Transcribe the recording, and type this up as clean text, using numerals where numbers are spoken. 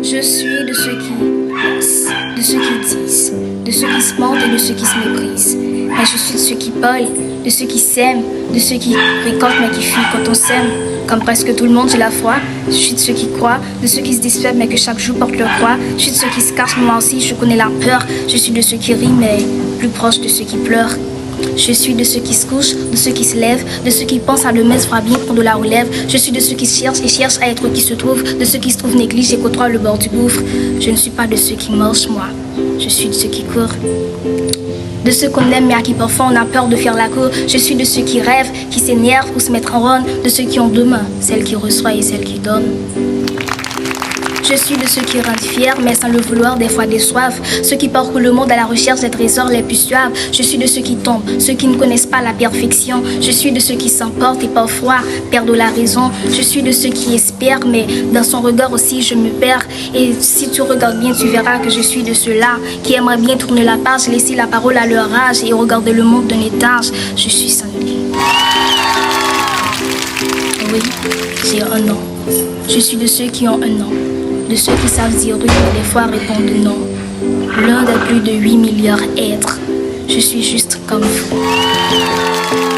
Je suis de ceux qui pensent, de ceux qui disent, de ceux qui se mentent et de ceux qui se méprisent. Mais je suis de ceux qui parlent, de ceux qui s'aiment, de ceux qui récoltent mais qui fuient quand on s'aime. Comme presque tout le monde, j'ai la foi. Je suis de ceux qui croient, de ceux qui se disent faibles mais que chaque jour porte leur croix. Je suis de ceux qui se cachent, moi aussi, je connais la peur. Je suis de ceux qui rient mais plus proche de ceux qui pleurent. Je suis de ceux qui se couchent, de ceux qui se lèvent, de ceux qui pensent à demain fera bien pour de la relève. Je suis de ceux qui cherchent et cherchent à être qui se trouvent, de ceux qui se trouvent négligés et côtoient le bord du gouffre. Je ne suis pas de ceux qui marchent, moi. Je suis de ceux qui courent. De ceux qu'on aime mais à qui parfois on a peur de faire la cour. Je suis de ceux qui rêvent, qui s'énervent ou se mettent en ronde. De ceux qui ont deux mains, celle qui reçoit et celle qui donne. Je suis de ceux qui rendent fiers, mais sans le vouloir, des fois déçoivent. Ceux qui parcourent le monde à la recherche des trésors les plus suaves. Je suis de ceux qui tombent, ceux qui ne connaissent pas la perfection. Je suis de ceux qui s'emportent et parfois perdent la raison. Je suis de ceux qui espèrent, mais dans son regard aussi je me perds. Et si tu regardes bien, tu verras que je suis de ceux-là qui aimeraient bien tourner la page, laisser la parole à leur âge et regarder le monde d'un étage. Je suis sans lui. Oui, j'ai un nom. Je suis de ceux qui ont un nom. De ceux qui savent dire oui, mais des fois répondent non. L'un des plus de 8 milliards êtres. Je suis juste comme vous.